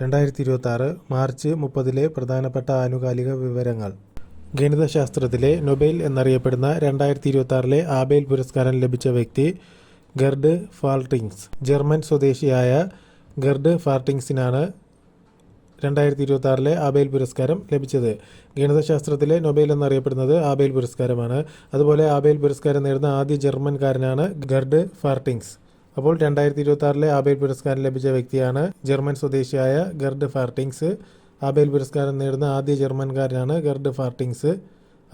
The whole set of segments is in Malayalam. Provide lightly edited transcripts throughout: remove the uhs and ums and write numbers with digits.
2026 മാർച്ച് 30 പ്രധാനപ്പെട്ട ആനുകാലിക വിവരങ്ങൾ. ഗണിതശാസ്ത്രത്തിലെ നൊബേൽ എന്നറിയപ്പെടുന്ന 2026 ആബേൽ പുരസ്കാരം ലഭിച്ച വ്യക്തി ഗെർഡ് ഫാൾട്ടിങ്സ്. ജർമ്മൻ സ്വദേശിയായ ഗെർഡ് ഫാൾട്ടിങ്സിനാണ് 2026 ആബേൽ പുരസ്കാരം ലഭിച്ചത്. ഗണിതശാസ്ത്രത്തിലെ നൊബേൽ എന്നറിയപ്പെടുന്നത് ആബേൽ പുരസ്കാരമാണ്. അതുപോലെ ആബേൽ പുരസ്കാരം നേടുന്ന ആദ്യ ജർമ്മൻകാരനാണ് ഗെർഡ് ഫാൾട്ടിങ്സ്. അപ്പോൾ 2026 ആബേൽ പുരസ്കാരം ലഭിച്ച വ്യക്തിയാണ് ജർമ്മൻ സ്വദേശിയായ ഗെർഡ് ഫാൾട്ടിങ്സ്. ആബേൽ പുരസ്കാരം നേടുന്ന ആദ്യ ജർമ്മൻകാരനാണ് ഗെർഡ് ഫാൾട്ടിങ്സ്.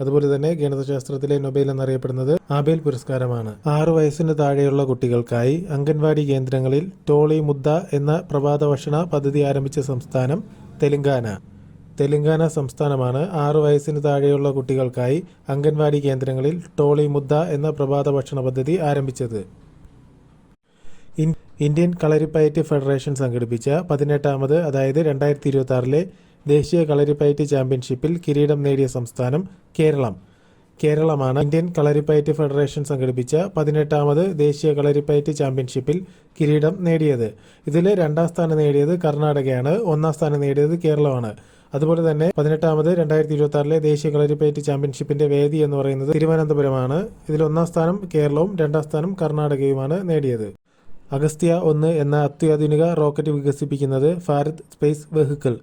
അതുപോലെ തന്നെ ഗണിതശാസ്ത്രത്തിലെ നൊബേൽ എന്നറിയപ്പെടുന്നത് ആബേൽ പുരസ്കാരമാണ്. 6 വയസ്സിന് താഴെയുള്ള കുട്ടികൾക്കായി അംഗൻവാടി കേന്ദ്രങ്ങളിൽ ടോളി മുദ്ദ എന്ന പ്രഭാതഭക്ഷണ പദ്ധതി ആരംഭിച്ച സംസ്ഥാനം തെലങ്കാന. തെലങ്കാന സംസ്ഥാനമാണ് 6 വയസ്സിന് താഴെയുള്ള കുട്ടികൾക്കായി അംഗൻവാടി കേന്ദ്രങ്ങളിൽ ടോളി മുദ്ദ എന്ന പ്രഭാതഭക്ഷണ പദ്ധതി ആരംഭിച്ചത്. ഇന്ത്യൻ കളരിപ്പയറ്റ് ഫെഡറേഷൻ സംഘടിപ്പിച്ച 18ാമത് അതായത് 2026 ദേശീയ കളരിപ്പയറ്റ് ചാമ്പ്യൻഷിപ്പിൽ കിരീടം നേടിയ സംസ്ഥാനം കേരളം. കേരളമാണ് ഇന്ത്യൻ കളരിപ്പയറ്റ് ഫെഡറേഷൻ സംഘടിപ്പിച്ച 18ാമത് ദേശീയ കളരിപ്പയറ്റ് ചാമ്പ്യൻഷിപ്പിൽ കിരീടം നേടിയത്. ഇതിൽ 2ാം സ്ഥാനം നേടിയത് കർണാടകയാണ്, 1ാം സ്ഥാനം നേടിയത് കേരളമാണ്. അതുപോലെ തന്നെ 18ാമത് 2026 ദേശീയ കളരിപ്പയറ്റ് ചാമ്പ്യൻഷിപ്പിന്റെ വേദി എന്ന് പറയുന്നത് തിരുവനന്തപുരമാണ്. ഇതിൽ 1ാം സ്ഥാനം കേരളവും 2ാം സ്ഥാനം കർണാടകയുമാണ് നേടിയത്. അഗസ്ത്യ 1 എന്ന അത്യാധുനിക റോക്കറ്റ് വികസിപ്പിക്കുന്നത് Bharat space vehicle.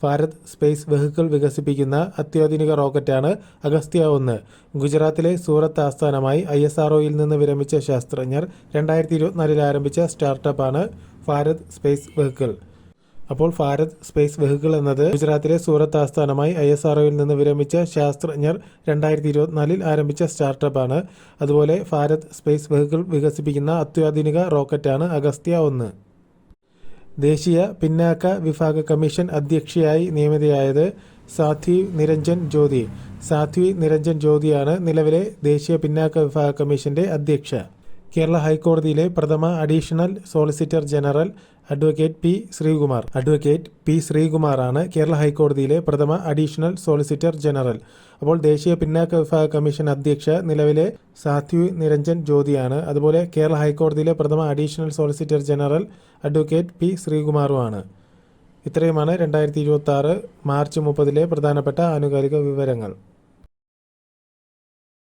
Bharat space vehicle വികസിപ്പിക്കുന്ന അത്യാധുനിക റോക്കറ്റാണ് അഗസ്ത്യ 1. ഗുജറാത്തിലെ സൂറത്ത് ആസ്ഥാനമായി ISROയിൽ നിന്ന് വിരമിച്ച ശാസ്ത്രജ്ഞർ 2024 ആരംഭിച്ച സ്റ്റാർട്ടപ്പാണ് ഭാരത് സ്പേസ് വെഹിക്കിൾ. അപ്പോൾ ഭാരത് സ്പേസ് വെഹിക്കിൾ എന്നത് ഗുജറാത്തിലെ സൂറത്ത് ആസ്ഥാനമായി ISROയിൽ നിന്ന് വിരമിച്ച ശാസ്ത്രജ്ഞർ 2024 ആരംഭിച്ച സ്റ്റാർട്ടപ്പാണ്. അതുപോലെ ഭാരത് സ്പേസ് വെഹിക്കിൾ വികസിപ്പിക്കുന്ന അത്യാധുനിക റോക്കറ്റാണ് അഗസ്ത്യ 1. ദേശീയ പിന്നാക്ക വിഭാഗ കമ്മീഷൻ അധ്യക്ഷയായി നിയമിതയായത് സാധ്വി നിരഞ്ജൻ ജ്യോതി. സാധ്വി നിരഞ്ജൻ ജ്യോതിയാണ് നിലവിലെ ദേശീയ പിന്നാക്ക വിഭാഗ കമ്മീഷന്റെ അധ്യക്ഷ. കേരള ഹൈക്കോടതിയിലെ പ്രഥമ additional solicitor general advocate P ശ്രീകുമാറാണ് കേരള ഹൈക്കോടതിയിലെ പ്രഥമ അഡീഷണൽ സോളിസിറ്റർ ജനറൽ. അപ്പോൾ ദേശീയ പിന്നാക്ക വിഭാഗ കമ്മീഷൻ അധ്യക്ഷ നിലവിലെ സാധ്വി നിരഞ്ജൻ ജ്യോതിയാണ്. അതുപോലെ കേരള ഹൈക്കോടതിയിലെ പ്രഥമ additional solicitor general advocate P ശ്രീകുമാറുമാണ്. ഇത്രയുമാണ് 2026 മാർച്ച് 30 പ്രധാനപ്പെട്ട ആനുകാലിക വിവരങ്ങൾ.